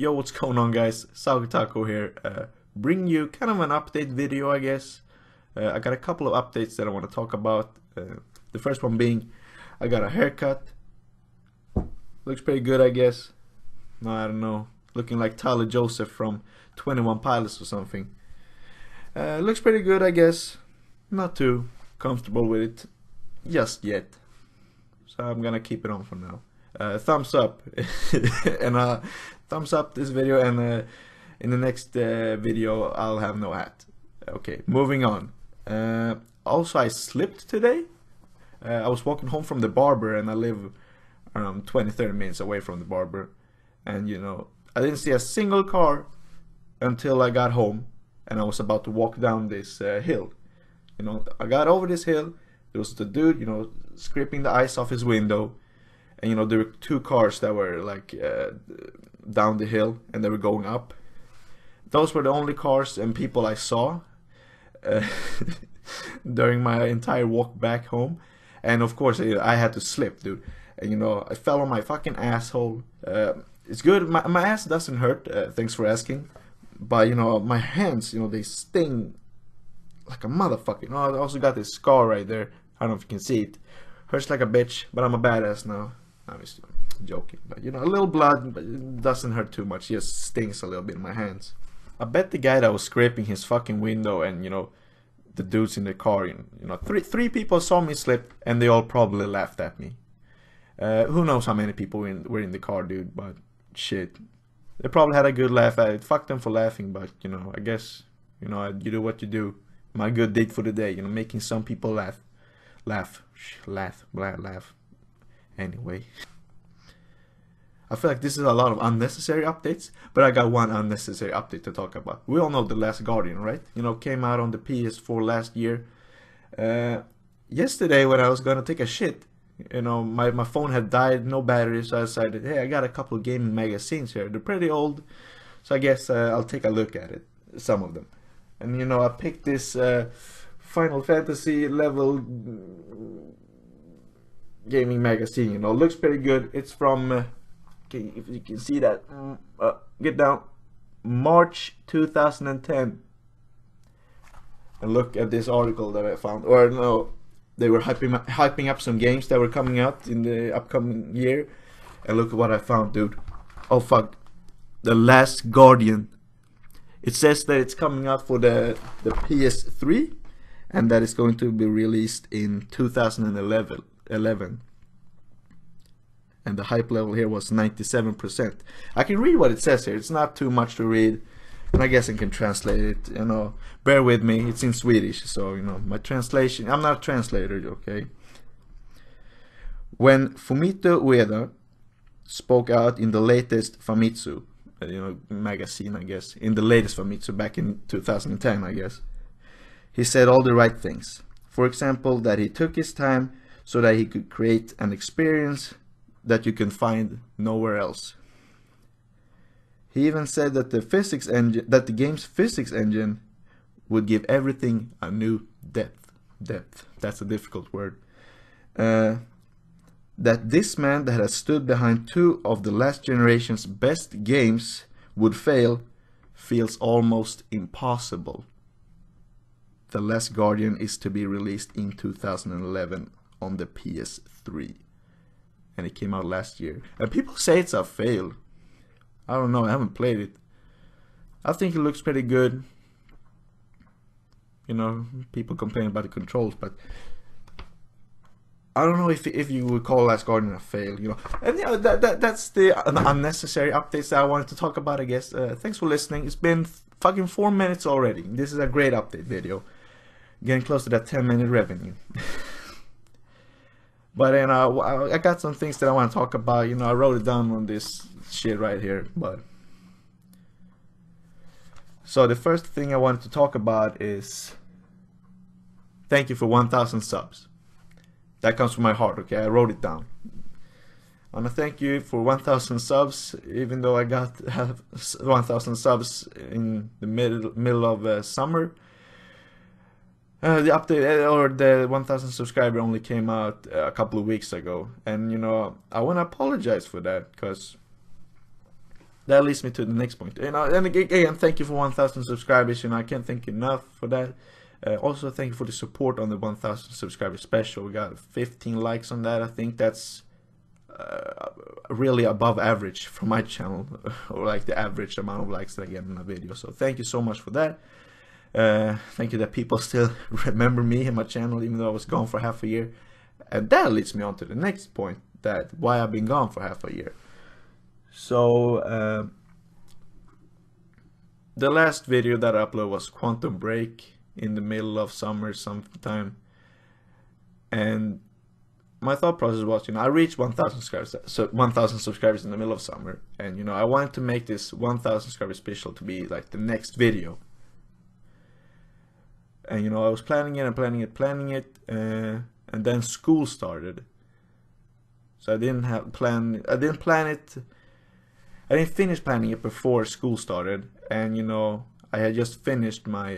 Yo, what's going on, guys? SakkoTaco here, bringing you kind of an update video, I guess. I got a couple of updates that I want to talk about. The first one being, I got a haircut. Looks pretty good, I guess. No, I don't know. Looking like Tyler Joseph from 21 Pilots or something. Looks pretty good, I guess. Not too comfortable with it just yet. So I'm gonna keep it on for now. Thumbs up and thumbs up this video, and in the next video I'll have no hat. Okay, moving on. Also, I slipped today. I was walking home from the barber, and I live around 20-30 minutes away from the barber, and you know, I didn't see a single car until I got home and I was about to walk down this hill. You know, I got over this hill. There was the dude, you know, scraping the ice off his window. And you know, there were two cars that were like down the hill, and they were going up. Those were the only cars and people I saw during my entire walk back home. And of course, I had to slip, dude. And you know, I fell on my fucking asshole. It's good. My ass doesn't hurt. Thanks for asking. But you know, my hands, you know, they sting like a motherfucker. You know, I also got this scar right there. I don't know if you can see it. Hurts like a bitch, but I'm a badass now. I'm just joking, but you know, a little blood, but it doesn't hurt too much. It just stings a little bit in my hands. I bet the guy that was scraping his fucking window, and you know, the dudes in the car, you know, three people saw me slip, and they all probably laughed at me. Who knows how many people were in the car, dude? But shit, they probably had a good laugh at it. Fuck them for laughing, but you know, I guess, you know, you do what you do. My good deed for the day, you know, making some people laugh. Anyway, I feel like this is a lot of unnecessary updates, but I got one unnecessary update to talk about. We all know The Last Guardian, right? You know, came out on the PS4 last year. Yesterday when I was gonna take a shit, you know, my phone had died, no battery, so I decided, hey, I got a couple of gaming magazines here. They're pretty old, so I guess I'll take a look at it, some of them. And you know, I picked this Final Fantasy level gaming magazine. You know, looks pretty good. It's from okay, if you can see that, get down, March 2010. And look at this article that I found. Or no, they were hyping up some games that were coming out in the upcoming year. And look at what I found, dude. Oh fuck, The Last Guardian. It says that it's coming out for the PS3, and that it's going to be released in 2011. And the hype level here was 97%. I can read what it says here. It's not too much to read, and I guess I can translate it. You know, bear with me. It's in Swedish, so you know, my translation. I'm not a translator, okay? When Fumito Ueda spoke out in the latest Famitsu, you know, magazine, I guess, in the latest Famitsu back in 2010, I guess, he said all the right things. For example, that he took his time so that he could create an experience that you can find nowhere else. He even said that the game's physics engine would give everything a new depth. That's a difficult word. That this man that has stood behind two of the last generation's best games would fail feels almost impossible. The Last Guardian is to be released in 2011 on the PS3. And it came out last year. And people say it's a fail. I don't know, I haven't played it. I think it looks pretty good. You know, people complain about the controls, but I don't know if you would call Last Guardian a fail, you know. And you know, that's the unnecessary updates that I wanted to talk about, I guess. Thanks for listening. It's been fucking 4 minutes already. This is a great update video. Getting close to that 10-minute revenue. But you know, I got some things that I want to talk about. You know, I wrote it down on this shit right here. But so the first thing I wanted to talk about is thank you for 1,000 subs. That comes from my heart, okay? I wrote it down. I want to thank you for 1,000 subs, even though I got 1,000 subs in the middle of summer. The update, or the 1,000 subscriber only came out a couple of weeks ago. And, you know, I want to apologize for that, because that leads me to the next point. You know, and again, thank you for 1,000 subscribers. You know, I can't thank you enough for that. Also, thank you for the support on the 1,000 subscriber special. We got 15 likes on that. I think that's really above average for my channel, or like the average amount of likes that I get in a video. So thank you so much for that. Thank you that people still remember me and my channel, even though I was gone for half a year. And that leads me on to the next point, that why I've been gone for half a year. So the last video that I uploaded was Quantum Break in the middle of summer sometime, and my thought process was, you know, I reached 1,000 subscribers, so 1,000 subscribers in the middle of summer, and you know, I wanted to make this 1,000 subscriber special to be like the next video. And you know, I was planning it and planning it, and then school started. So I didn't finish planning it before school started. And you know, I had just finished my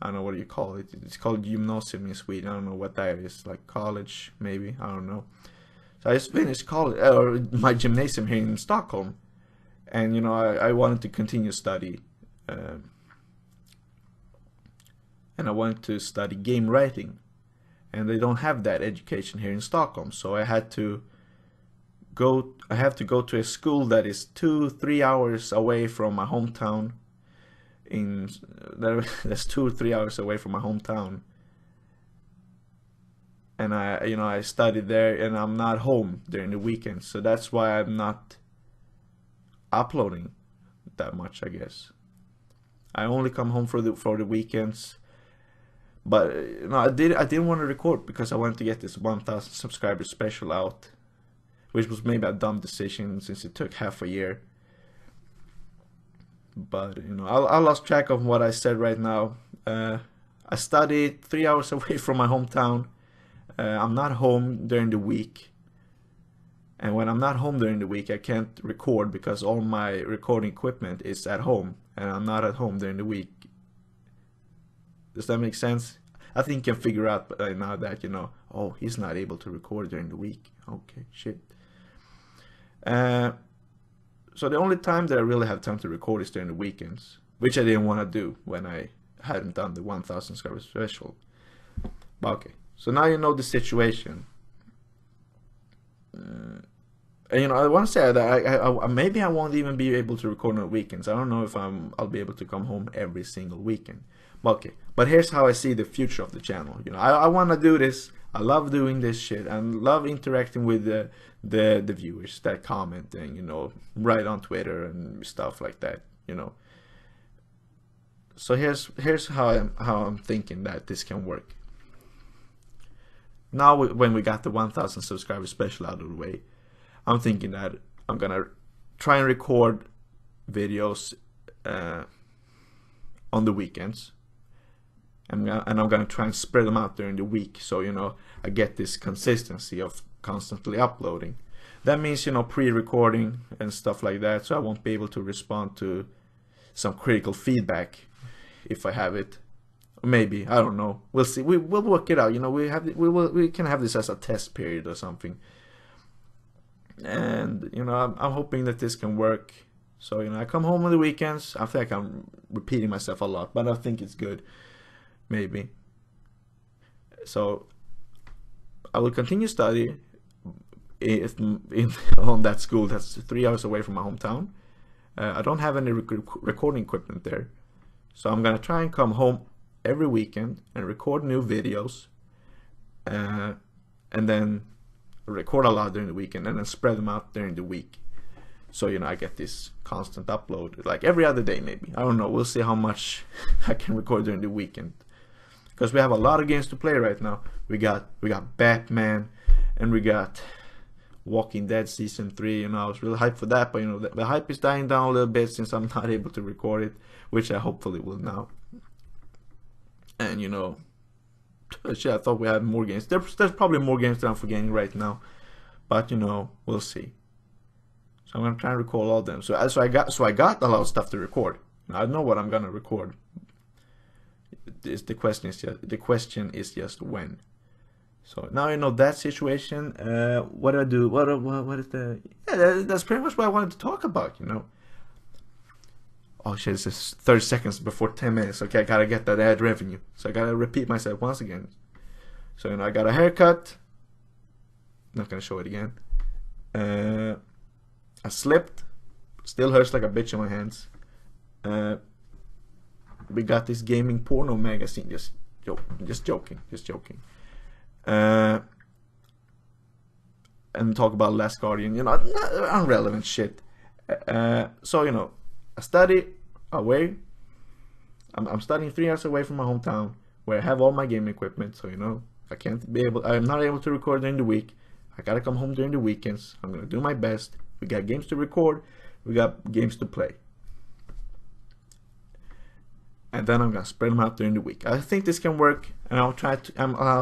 I don't know, what do you call it? It's called gymnasium in Sweden. I don't know what that is, like college maybe, I don't know. So I just finished college, or my gymnasium here in Stockholm, and you know, I wanted to continue study, and I wanted to study game writing, and they don't have that education here in Stockholm. So I have to go to a school that is 2-3 hours away from my hometown. That's 2 or 3 hours away from my hometown, and I studied there, and I'm not home during the weekends, so that's why I'm not uploading that much, I guess. I only come home for the weekends. But you know, I didn't want to record because I wanted to get this 1,000 subscribers special out, which was maybe a dumb decision since it took half a year. But you know, I lost track of what I said right now. I studied 3 hours away from my hometown. I'm not home during the week, and when I'm not home during the week, I can't record because all my recording equipment is at home, and I'm not at home during the week. Does that make sense? I think you can figure out now that, you know, oh, he's not able to record during the week. Okay, shit. So the only time that I really have time to record is during the weekends, which I didn't want to do when I hadn't done the 1,000 subscriber special. But okay, so now you know the situation. And you know, I want to say that maybe I won't even be able to record on the weekends. I don't know if I'll be able to come home every single weekend. Okay, but here's how I see the future of the channel. You know, I want to do this. I love doing this shit and love interacting with the viewers that comment and, you know, write on Twitter and stuff like that, you know. So here's how I'm thinking that this can work. Now when we got the 1,000 subscribers special out of the way, I'm thinking that I'm gonna try and record videos on the weekends. And I'm gonna try and spread them out during the week, so you know, I get this consistency of constantly uploading. That means, you know, pre-recording and stuff like that, so I won't be able to respond to some critical feedback if I have it. Maybe, I don't know. We'll see. We'll work it out. You know, we can have this as a test period or something. And you know, I'm hoping that this can work. So you know, I come home on the weekends. I think I'm repeating myself a lot, but I think it's good. Maybe. So I will continue study on that school that's 3 hours away from my hometown. I don't have any recording equipment there, so I'm gonna try and come home every weekend and record new videos, and then record a lot during the weekend and then spread them out during the week. So you know, I get this constant upload, like every other day maybe. I don't know. We'll see how much I can record during the weekend, because we have a lot of games to play right now. We got Batman, and we got Walking Dead Season 3. You know, I was really hyped for that, but you know, the hype is dying down a little bit since I'm not able to record it, which I hopefully will now. And you know, shit, I thought we had more games. There's probably more games that I'm forgetting right now, but you know, we'll see. So I'm gonna try and record all of them. So I got a lot of stuff to record. I know what I'm gonna record. The question is just when. So now you know that situation. What do I do? What is the? Yeah, that's pretty much what I wanted to talk about. You know, oh shit, this is 30 seconds before 10 minutes. Okay, I gotta get that ad revenue. So I gotta repeat myself once again. So, you know, I got a haircut. Not gonna show it again. I slipped. Still hurts like a bitch in my hands. We got this gaming porno magazine. Just joking. And talk about Last Guardian. You know, irrelevant shit. So, you know, I study away. I'm studying 3 hours away from my hometown, where I have all my gaming equipment. So, you know, I'm not able to record during the week. I gotta come home during the weekends. I'm gonna do my best. We got games to record. We got games to play. And then I'm gonna spread them out during the week. I think this can work, and I'm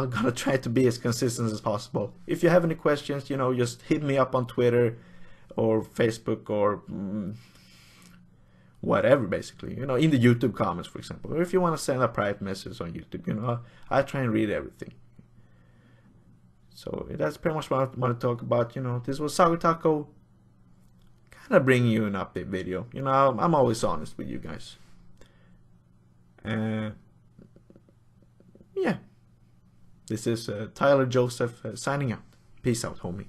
gonna try to be as consistent as possible. If you have any questions, you know, just hit me up on Twitter or Facebook or whatever, basically. You know, in the YouTube comments, for example. Or if you want to send a private message on YouTube, you know, I try and read everything. So that's pretty much what I want to talk about. You know, this was SakkoTaco, kind of bringing you an update video. You know, I'm always honest with you guys. Yeah, this is Tyler Joseph signing out. Peace out, homie.